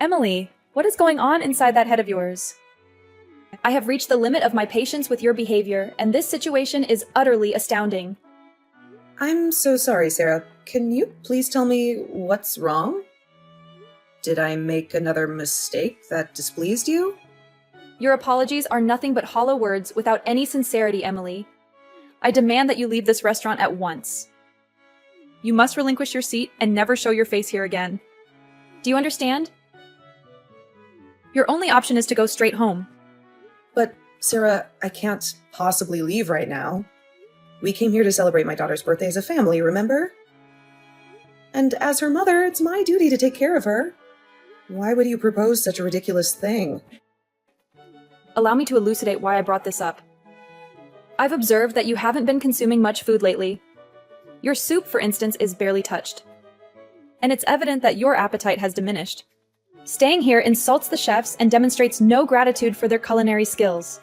Emily, what is going on inside that head of yours? I have reached the limit of my patience with your behavior, and this situation is utterly astounding. I'm so sorry, Sarah. Can you please tell me what's wrong? Did I make another mistake that displeased you? Your apologies are nothing but hollow words without any sincerity, Emily. I demand that you leave this restaurant at once. You must relinquish your seat and never show your face here again. Do you understand? Your only option is to go straight home. But, Sarah, I can't possibly leave right now. We came here to celebrate my daughter's birthday as a family, remember? And as her mother, it's my duty to take care of her. Why would you propose such a ridiculous thing? Allow me to elucidate why I brought this up. I've observed that you haven't been consuming much food lately. Your soup, for instance, is barely touched. And it's evident that your appetite has diminished. Staying here insults the chefs and demonstrates no gratitude for their culinary skills.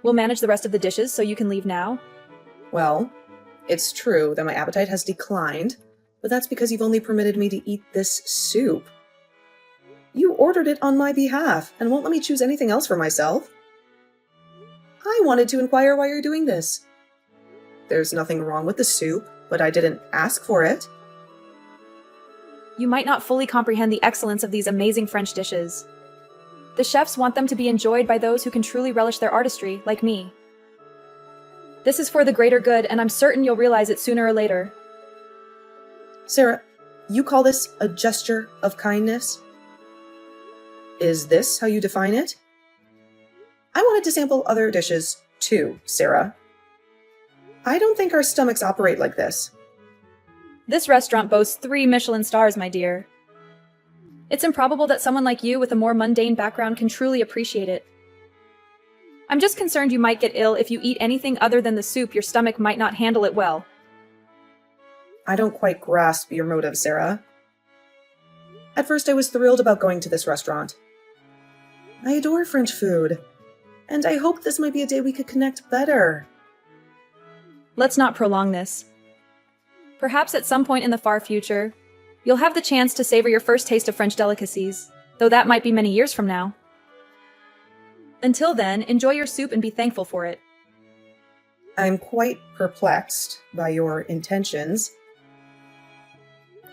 We'll manage the rest of the dishes so you can leave now. Well, it's true that my appetite has declined, but that's because you've only permitted me to eat this soup. You ordered it on my behalf and won't let me choose anything else for myself. I wanted to inquire why you're doing this. There's nothing wrong with the soup, but I didn't ask for it. You might not fully comprehend the excellence of these amazing French dishes. The chefs want them to be enjoyed by those who can truly relish their artistry, like me. This is for the greater good, and I'm certain you'll realize it sooner or later. Sarah, you call this a gesture of kindness? Is this how you define it? I wanted to sample other dishes, too, Sarah. I don't think our stomachs operate like this. This restaurant boasts 3 Michelin stars, my dear. It's improbable that someone like you with a more mundane background can truly appreciate it. I'm just concerned you might get ill if you eat anything other than the soup. Your stomach might not handle it well. I don't quite grasp your motive, Sarah. At first, I was thrilled about going to this restaurant. I adore French food, and I hoped this might be a day we could connect better. Let's not prolong this. Perhaps at some point in the far future, you'll have the chance to savor your first taste of French delicacies, though that might be many years from now. Until then, enjoy your soup and be thankful for it. I'm quite perplexed by your intentions.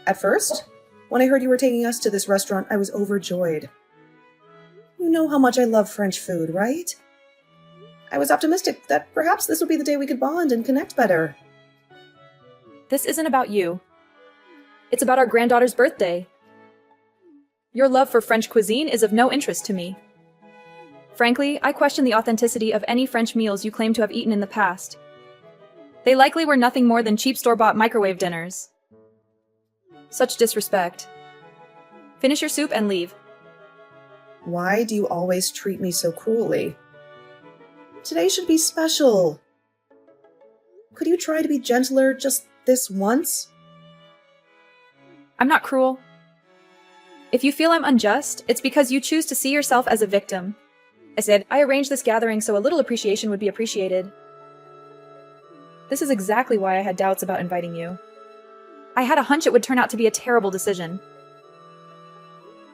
At first, when I heard you were taking us to this restaurant, I was overjoyed. You know how much I love French food, right? I was optimistic that perhaps this would be the day we could bond and connect better. This isn't about you. It's about our granddaughter's birthday. Your love for French cuisine is of no interest to me. Frankly, I question the authenticity of any French meals you claim to have eaten in the past. They likely were nothing more than cheap store-bought microwave dinners. Such disrespect. Finish your soup and leave. Why do you always treat me so cruelly? Today should be special. Could you try to be gentler just this once? I'm not cruel. If you feel I'm unjust, it's because you choose to see yourself as a victim. I said, I arranged this gathering so a little appreciation would be appreciated. This is exactly why I had doubts about inviting you. I had a hunch it would turn out to be a terrible decision.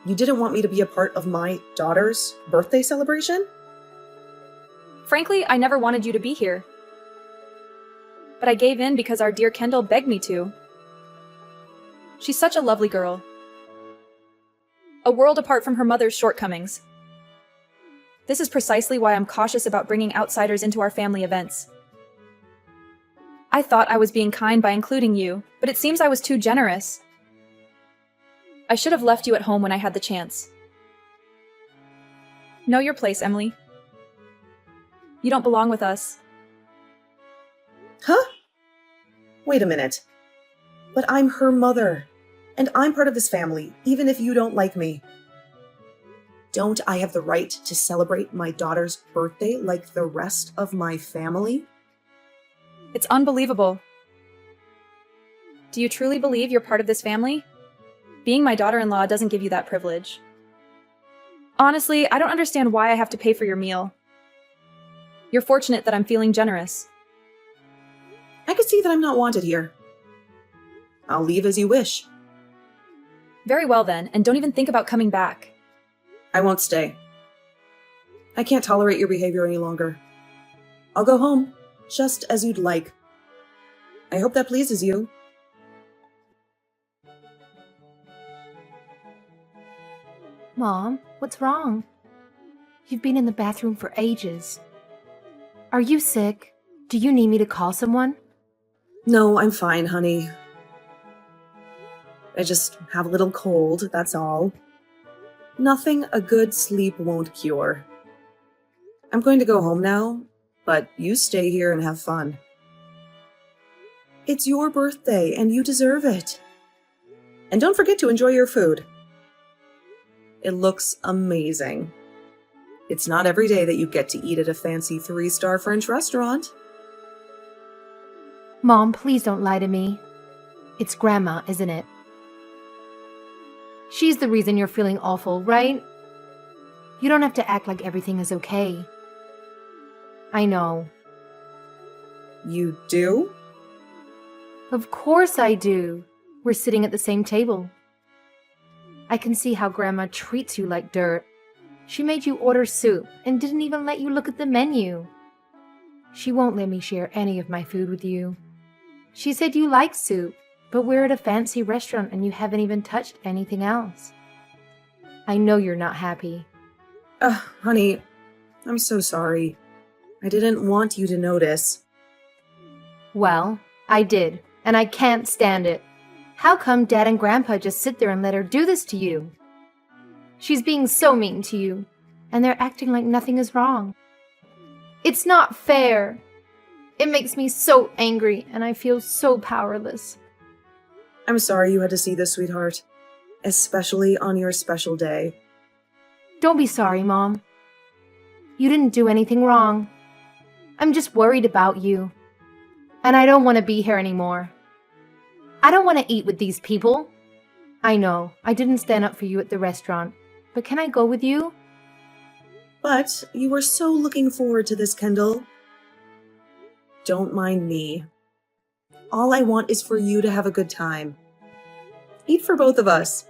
You didn't want me to be a part of my daughter's birthday celebration? Frankly, I never wanted you to be here. But I gave in because our dear Kendall begged me to. She's such a lovely girl. A world apart from her mother's shortcomings. This is precisely why I'm cautious about bringing outsiders into our family events. I thought I was being kind by including you, but it seems I was too generous. I should have left you at home when I had the chance. Know your place, Emily. You don't belong with us. Huh? Wait a minute. But I'm her mother, and I'm part of this family, even if you don't like me. Don't I have the right to celebrate my daughter's birthday like the rest of my family? It's unbelievable. Do you truly believe you're part of this family? Being my daughter-in-law doesn't give you that privilege. Honestly, I don't understand why I have to pay for your meal. You're fortunate that I'm feeling generous. I can see that I'm not wanted here. I'll leave as you wish. Very well then, and don't even think about coming back. I won't stay. I can't tolerate your behavior any longer. I'll go home, just as you'd like. I hope that pleases you. Mom, what's wrong? You've been in the bathroom for ages. Are you sick? Do you need me to call someone? No, I'm fine, honey. I just have a little cold, that's all. Nothing a good sleep won't cure. I'm going to go home now, but you stay here and have fun. It's your birthday, and you deserve it. And don't forget to enjoy your food. It looks amazing. It's not every day that you get to eat at a fancy 3-star French restaurant. Mom, please don't lie to me. It's Grandma, isn't it? She's the reason you're feeling awful, right? You don't have to act like everything is okay. I know. You do? Of course I do. We're sitting at the same table. I can see how Grandma treats you like dirt. She made you order soup and didn't even let you look at the menu. She won't let me share any of my food with you. She said you like soup, but we're at a fancy restaurant and you haven't even touched anything else. I know you're not happy. Honey, I'm so sorry. I didn't want you to notice. Well, I did, and I can't stand it. How come Dad and Grandpa just sit there and let her do this to you? She's being so mean to you, and they're acting like nothing is wrong. It's not fair. It makes me so angry, and I feel so powerless. I'm sorry you had to see this, sweetheart. Especially on your special day. Don't be sorry, Mom. You didn't do anything wrong. I'm just worried about you. And I don't want to be here anymore. I don't want to eat with these people. I know, I didn't stand up for you at the restaurant, but can I go with you? But you were so looking forward to this, Kendall. Don't mind me. All I want is for you to have a good time. Eat for both of us.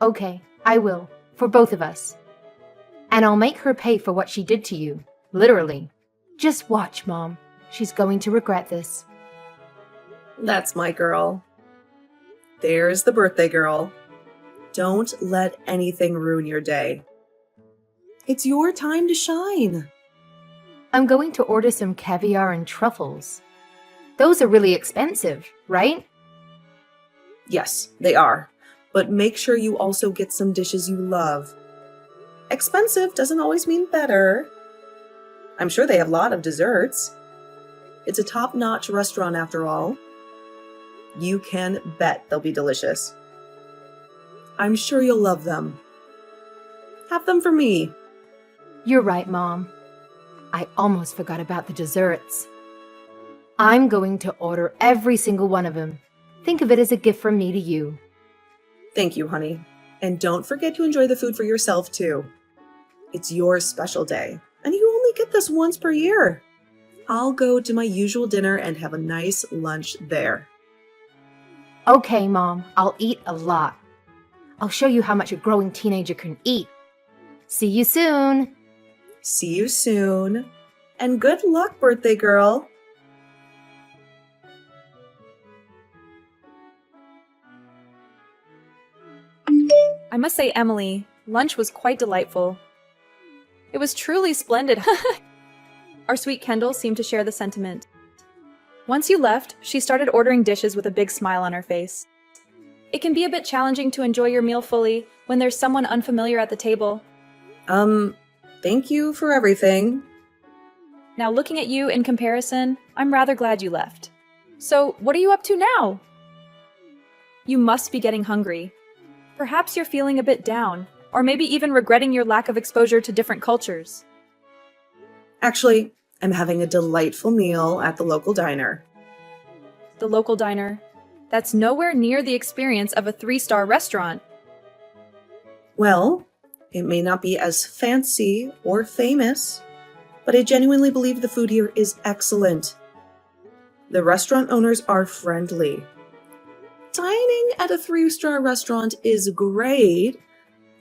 Okay, I will, for both of us. And I'll make her pay for what she did to you, literally. Just watch, Mom. She's going to regret this. That's my girl. There's the birthday girl. Don't let anything ruin your day. It's your time to shine. I'm going to order some caviar and truffles. Those are really expensive, right? Yes, they are. But make sure you also get some dishes you love. Expensive doesn't always mean better. I'm sure they have a lot of desserts. It's a top-notch restaurant after all. You can bet they'll be delicious. I'm sure you'll love them. Have them for me. You're right, Mom. I almost forgot about the desserts. I'm going to order every single one of them. Think of it as a gift from me to you. Thank you, honey. And don't forget to enjoy the food for yourself, too. It's your special day, and you only get this once per year. I'll go to my usual dinner and have a nice lunch there. Okay, Mom, I'll eat a lot. I'll show you how much a growing teenager can eat. See you soon. See you soon. And good luck, birthday girl. I must say, Emily, lunch was quite delightful. It was truly splendid. Our sweet Kendall seemed to share the sentiment. Once you left, she started ordering dishes with a big smile on her face. It can be a bit challenging to enjoy your meal fully when there's someone unfamiliar at the table. Thank you for everything. Now looking at you in comparison, I'm rather glad you left. So, what are you up to now? You must be getting hungry. Perhaps you're feeling a bit down, or maybe even regretting your lack of exposure to different cultures. Actually, I'm having a delightful meal at the local diner. The local diner. That's nowhere near the experience of a 3-star restaurant. Well, it may not be as fancy or famous, but I genuinely believe the food here is excellent. The restaurant owners are friendly. Dining at a 3-star restaurant is great,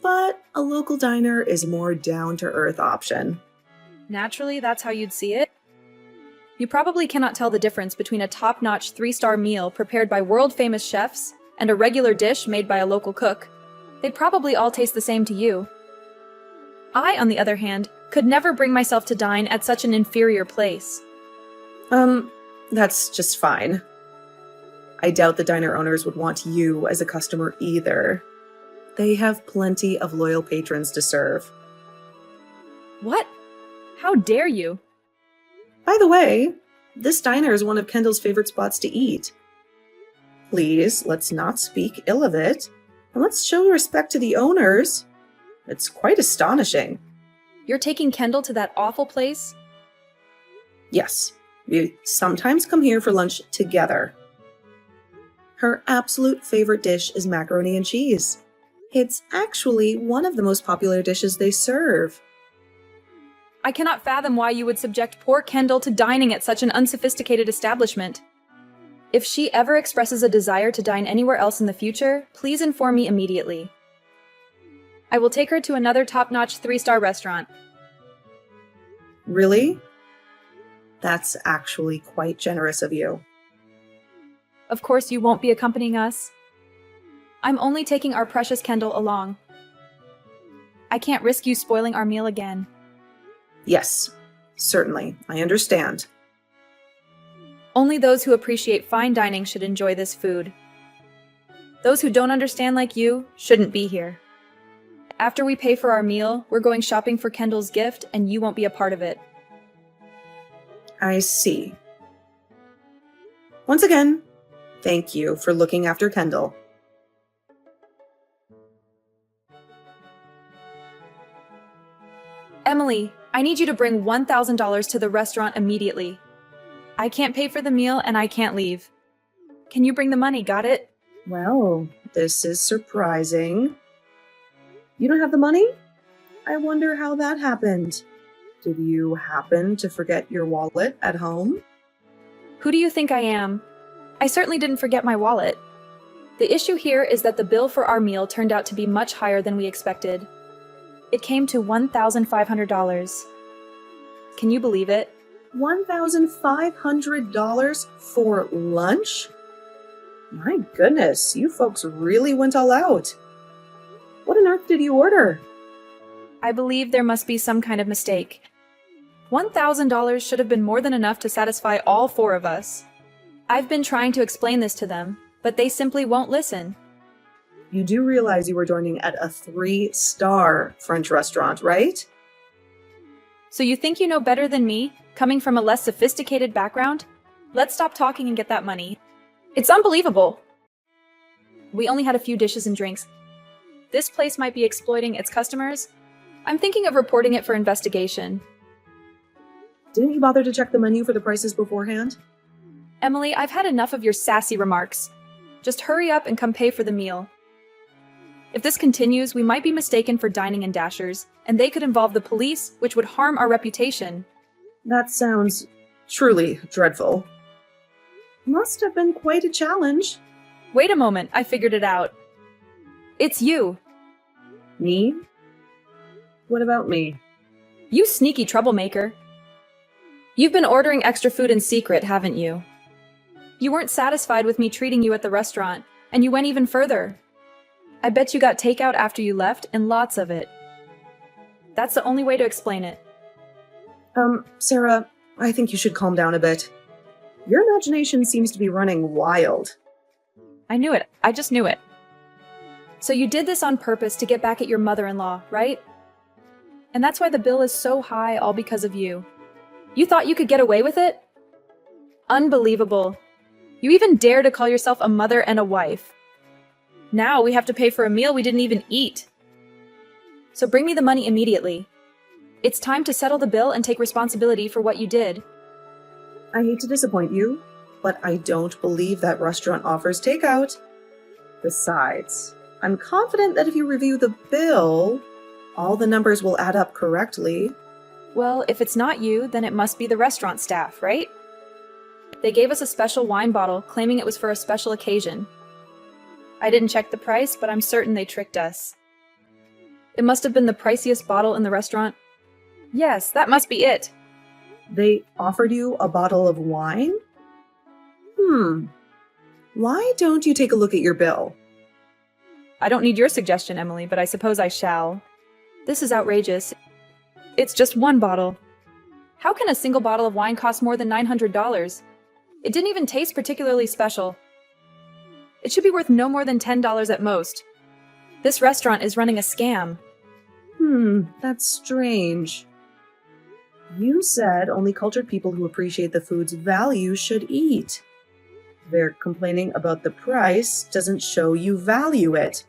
but a local diner is a more down-to-earth option. Naturally, that's how you'd see it. You probably cannot tell the difference between a top-notch 3-star meal prepared by world-famous chefs and a regular dish made by a local cook. They'd probably all taste the same to you. I, on the other hand, could never bring myself to dine at such an inferior place. That's just fine. I doubt the diner owners would want you as a customer either. They have plenty of loyal patrons to serve. What? How dare you? By the way, this diner is one of Kendall's favorite spots to eat. Please, let's not speak ill of it, and let's show respect to the owners. It's quite astonishing. You're taking Kendall to that awful place? Yes, we sometimes come here for lunch together. Her absolute favorite dish is macaroni and cheese. It's actually one of the most popular dishes they serve. I cannot fathom why you would subject poor Kendall to dining at such an unsophisticated establishment. If she ever expresses a desire to dine anywhere else in the future, please inform me immediately. I will take her to another top-notch 3-star restaurant. Really? That's actually quite generous of you. Of course you won't be accompanying us. I'm only taking our precious Kendall along. I can't risk you spoiling our meal again. Yes, certainly. I understand. Only those who appreciate fine dining should enjoy this food. Those who don't understand like you shouldn't be here. After we pay for our meal, we're going shopping for Kendall's gift, and you won't be a part of it. I see. Once again, thank you for looking after Kendall. Emily, I need you to bring $1,000 to the restaurant immediately. I can't pay for the meal and I can't leave. Can you bring the money, got it? Well, this is surprising. You don't have the money? I wonder how that happened. Did you happen to forget your wallet at home? Who do you think I am? I certainly didn't forget my wallet. The issue here is that the bill for our meal turned out to be much higher than we expected. It came to $1,500. Can you believe it? $1,500 for lunch? My goodness, you folks really went all out. What on earth did you order? I believe there must be some kind of mistake. $1,000 should have been more than enough to satisfy all 4 of us. I've been trying to explain this to them, but they simply won't listen. You do realize you were dining at a 3-star French restaurant, right? So you think you know better than me, coming from a less sophisticated background? Let's stop talking and get that money. It's unbelievable. We only had a few dishes and drinks. This place might be exploiting its customers. I'm thinking of reporting it for investigation. Didn't you bother to check the menu for the prices beforehand? Emily, I've had enough of your sassy remarks. Just hurry up and come pay for the meal. If this continues, we might be mistaken for dining in Dashers, and they could involve the police, which would harm our reputation. That sounds truly dreadful. Must have been quite a challenge. Wait a moment, I figured it out. It's you. Me? What about me? You sneaky troublemaker. You've been ordering extra food in secret, haven't you? You weren't satisfied with me treating you at the restaurant, and you went even further. I bet you got takeout after you left, and lots of it. That's the only way to explain it. Sarah, I think you should calm down a bit. Your imagination seems to be running wild. I knew it. I just knew it. So you did this on purpose to get back at your mother-in-law, right? And that's why the bill is so high, all because of you. You thought you could get away with it? Unbelievable. You even dare to call yourself a mother and a wife. Now we have to pay for a meal we didn't even eat. So bring me the money immediately. It's time to settle the bill and take responsibility for what you did. I hate to disappoint you, but I don't believe that restaurant offers takeout. Besides, I'm confident that if you review the bill, all the numbers will add up correctly. Well, if it's not you, then it must be the restaurant staff, right? They gave us a special wine bottle, claiming it was for a special occasion. I didn't check the price, but I'm certain they tricked us. It must have been the priciest bottle in the restaurant. Yes, that must be it. They offered you a bottle of wine? Why don't you take a look at your bill? I don't need your suggestion, Emily, but I suppose I shall. This is outrageous. It's just one bottle. How can a single bottle of wine cost more than $900? It didn't even taste particularly special. It should be worth no more than $10 at most. This restaurant is running a scam. That's strange. You said only cultured people who appreciate the food's value should eat. Their complaining about the price doesn't show you value it.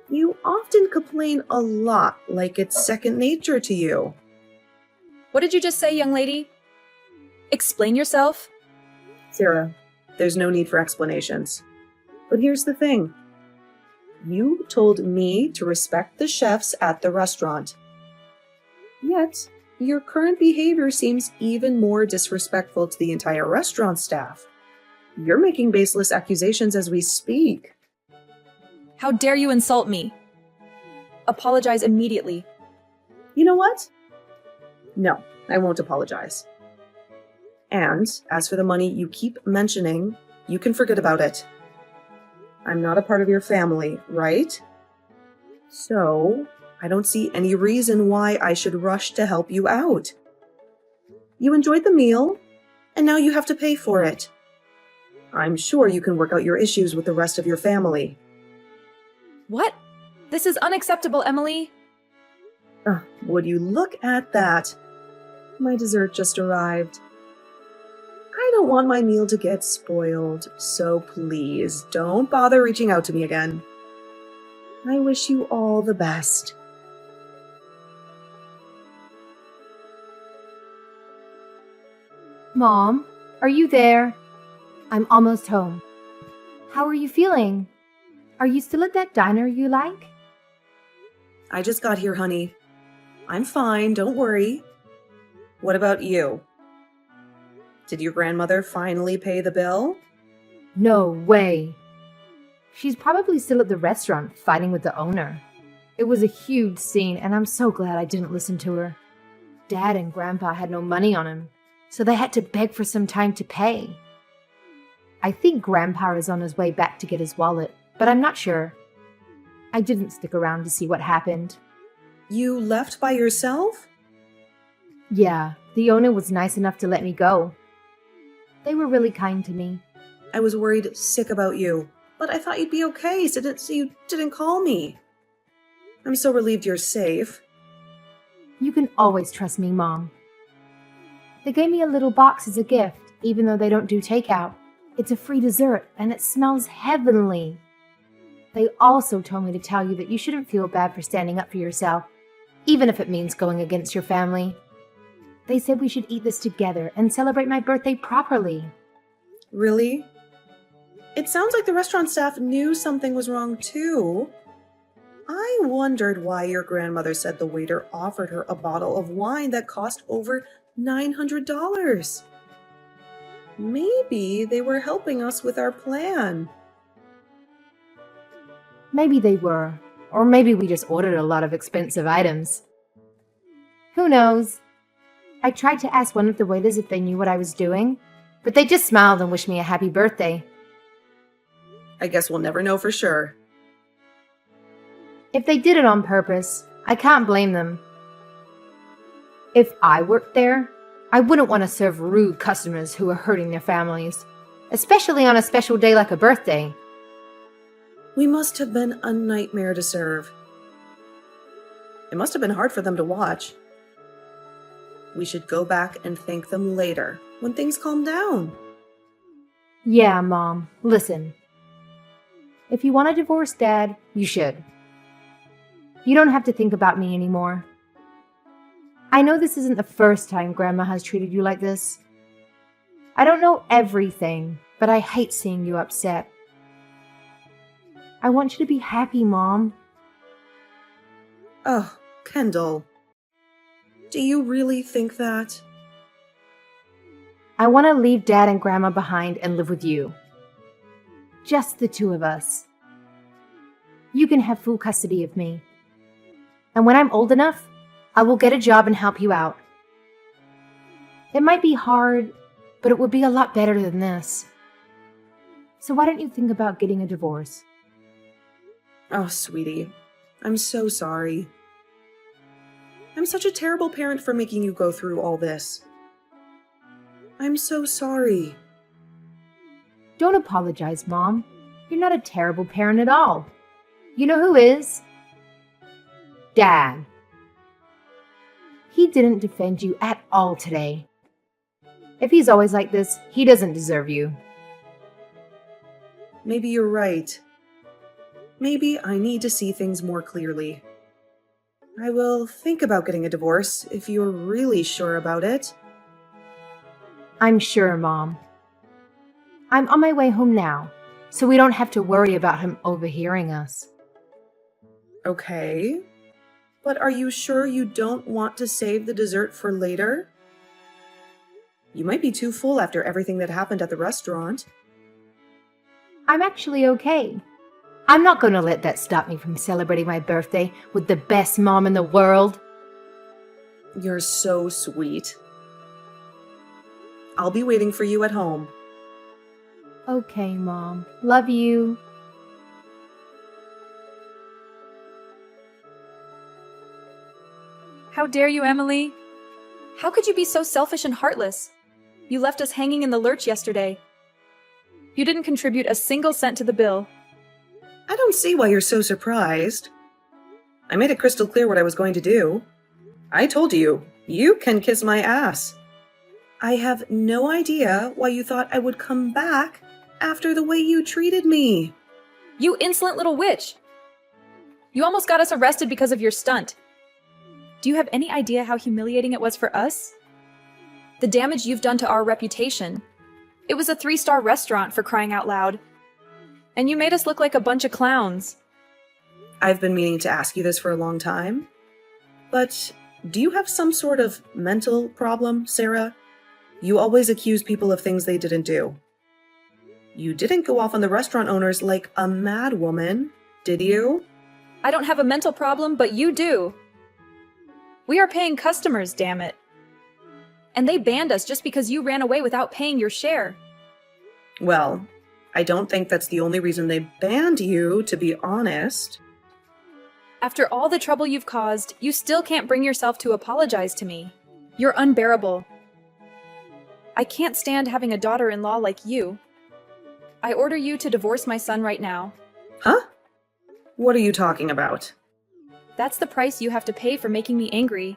You often complain a lot, like it's second nature to you. What did you just say, young lady? Explain yourself? Sarah, there's no need for explanations. But here's the thing. You told me to respect the chefs at the restaurant. Yet, your current behavior seems even more disrespectful to the entire restaurant staff. You're making baseless accusations as we speak. How dare you insult me? Apologize immediately. You know what? No, I won't apologize. And as for the money you keep mentioning, you can forget about it. I'm not a part of your family, right? So, I don't see any reason why I should rush to help you out. You enjoyed the meal, and now you have to pay for it. I'm sure you can work out your issues with the rest of your family. What? This is unacceptable, Emily. Would you look at that? My dessert just arrived. I don't want my meal to get spoiled, so please don't bother reaching out to me again. I wish you all the best. Mom, are you there? I'm almost home. How are you feeling? Are you still at that diner you like? I just got here, honey. I'm fine, don't worry. What about you? Did your grandmother finally pay the bill? No way. She's probably still at the restaurant fighting with the owner. It was a huge scene, and I'm so glad I didn't listen to her. Dad and Grandpa had no money on him, so they had to beg for some time to pay. I think Grandpa is on his way back to get his wallet, but I'm not sure. I didn't stick around to see what happened. You left by yourself? Yeah, the owner was nice enough to let me go. They were really kind to me. I was worried sick about you, but I thought you'd be okay, so you didn't call me. I'm so relieved you're safe. You can always trust me, Mom. They gave me a little box as a gift, even though they don't do takeout. It's a free dessert, and it smells heavenly. They also told me to tell you that you shouldn't feel bad for standing up for yourself, even if it means going against your family. They said we should eat this together and celebrate my birthday properly. Really? It sounds like the restaurant staff knew something was wrong too. I wondered why your grandmother said the waiter offered her a bottle of wine that cost over $900. Maybe they were helping us with our plan. Maybe they were, or maybe we just ordered a lot of expensive items. Who knows? I tried to ask one of the waiters if they knew what I was doing, but they just smiled and wished me a happy birthday. I guess we'll never know for sure. If they did it on purpose, I can't blame them. If I worked there, I wouldn't want to serve rude customers who are hurting their families, especially on a special day like a birthday. We must have been a nightmare to serve. It must have been hard for them to watch. We should go back and thank them later, when things calm down. Yeah, Mom, listen. If you want to divorce Dad, you should. You don't have to think about me anymore. I know this isn't the first time Grandma has treated you like this. I don't know everything, but I hate seeing you upset. I want you to be happy, Mom. Oh, Kendall. Do you really think that? I want to leave Dad and Grandma behind and live with you. Just the two of us. You can have full custody of me. And when I'm old enough, I will get a job and help you out. It might be hard, but it would be a lot better than this. So why don't you think about getting a divorce? Oh, sweetie, I'm so sorry. I'm such a terrible parent for making you go through all this. I'm so sorry. Don't apologize, Mom. You're not a terrible parent at all. You know who is? Dad. He didn't defend you at all today. If he's always like this, he doesn't deserve you. Maybe you're right. Maybe I need to see things more clearly. I will think about getting a divorce if you're really sure about it. I'm sure, Mom. I'm on my way home now, so we don't have to worry about him overhearing us. Okay. But are you sure you don't want to save the dessert for later? You might be too full after everything that happened at the restaurant. I'm actually okay. I'm not going to let that stop me from celebrating my birthday with the best mom in the world. You're so sweet. I'll be waiting for you at home. Okay, Mom. Love you. How dare you, Emily? How could you be so selfish and heartless? You left us hanging in the lurch yesterday. You didn't contribute a single cent to the bill. I don't see why you're so surprised. I made it crystal clear what I was going to do. I told you, you can kiss my ass. I have no idea why you thought I would come back after the way you treated me. You insolent little witch! You almost got us arrested because of your stunt. Do you have any idea how humiliating it was for us? The damage you've done to our reputation. It was a 3-star restaurant, for crying out loud. And you made us look like a bunch of clowns. I've been meaning to ask you this for a long time. But do you have some sort of mental problem, Sarah? You always accuse people of things they didn't do. You didn't go off on the restaurant owners like a mad woman, did you? I don't have a mental problem, but you do. We are paying customers, damn it. And they banned us just because you ran away without paying your share. Well, I don't think that's the only reason they banned you, to be honest. After all the trouble you've caused, you still can't bring yourself to apologize to me. You're unbearable. I can't stand having a daughter-in-law like you. I order you to divorce my son right now. Huh? What are you talking about? That's the price you have to pay for making me angry.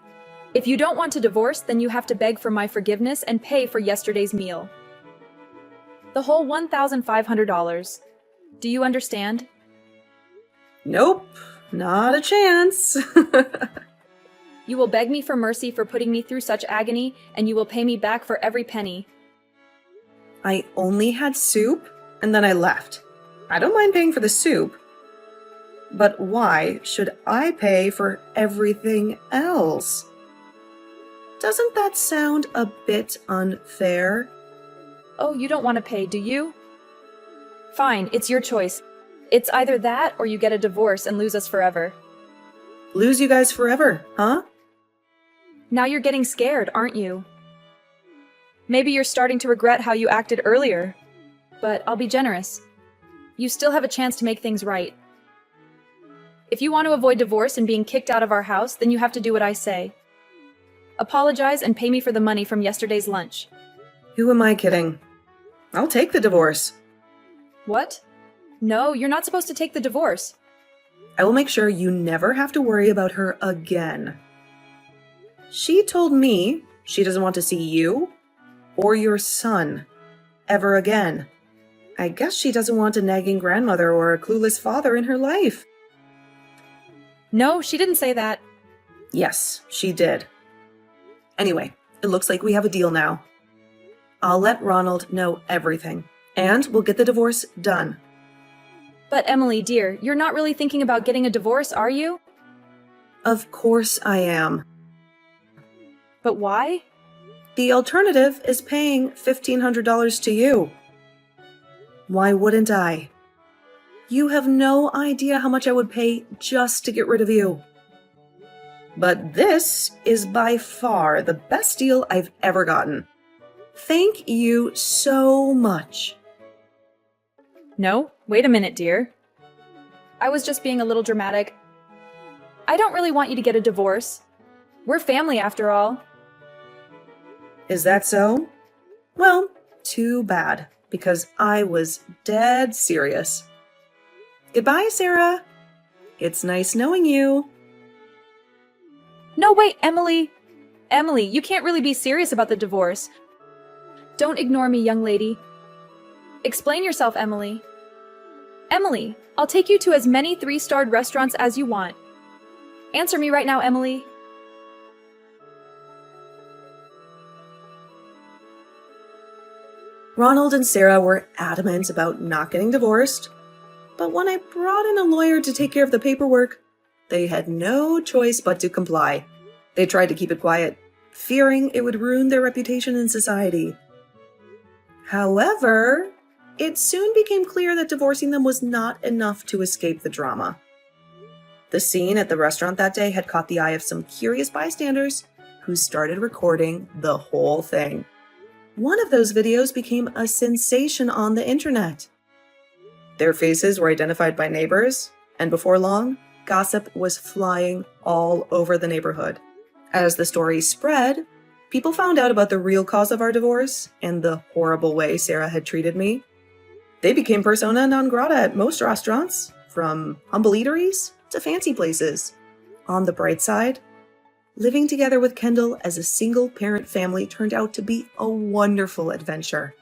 If you don't want to divorce, then you have to beg for my forgiveness and pay for yesterday's meal. The whole $1,500. Do you understand? Nope, not a chance. You will beg me for mercy for putting me through such agony, and you will pay me back for every penny. I only had soup, and then I left. I don't mind paying for the soup. But why should I pay for everything else? Doesn't that sound a bit unfair? Oh, you don't want to pay, do you? Fine, it's your choice. It's either that or you get a divorce and lose us forever. Lose you guys forever, huh? Now you're getting scared, aren't you? Maybe you're starting to regret how you acted earlier. But I'll be generous. You still have a chance to make things right. If you want to avoid divorce and being kicked out of our house, then you have to do what I say. Apologize and pay me for the money from yesterday's lunch. Who am I kidding? I'll take the divorce. What? No, you're not supposed to take the divorce. I will make sure you never have to worry about her again. She told me she doesn't want to see you or your son ever again. I guess she doesn't want a nagging grandmother or a clueless father in her life. No, she didn't say that. Yes, she did. Anyway, it looks like we have a deal now. I'll let Ronald know everything, and we'll get the divorce done. But Emily, dear, you're not really thinking about getting a divorce, are you? Of course I am. But why? The alternative is paying $1,500 to you. Why wouldn't I? You have no idea how much I would pay just to get rid of you. But this is by far the best deal I've ever gotten. Thank you so much. No, wait a minute, dear. I was just being a little dramatic. I don't really want you to get a divorce. We're family after all. Is that so? Well, too bad, because I was dead serious. Goodbye, Sarah. It's nice knowing you. No, wait, Emily. Emily, you can't really be serious about the divorce. Don't ignore me, young lady. Explain yourself, Emily. Emily, I'll take you to as many 3-starred restaurants as you want. Answer me right now, Emily. Ronald and Sarah were adamant about not getting divorced, but when I brought in a lawyer to take care of the paperwork, they had no choice but to comply. They tried to keep it quiet, fearing it would ruin their reputation in society. However, it soon became clear that divorcing them was not enough to escape the drama. The scene at the restaurant that day had caught the eye of some curious bystanders who started recording the whole thing. One of those videos became a sensation on the internet. Their faces were identified by neighbors, and before long, gossip was flying all over the neighborhood. As the story spread, people found out about the real cause of our divorce and the horrible way Sarah had treated me. They became persona non grata at most restaurants, from humble eateries to fancy places. On the bright side, living together with Kendall as a single-parent family turned out to be a wonderful adventure.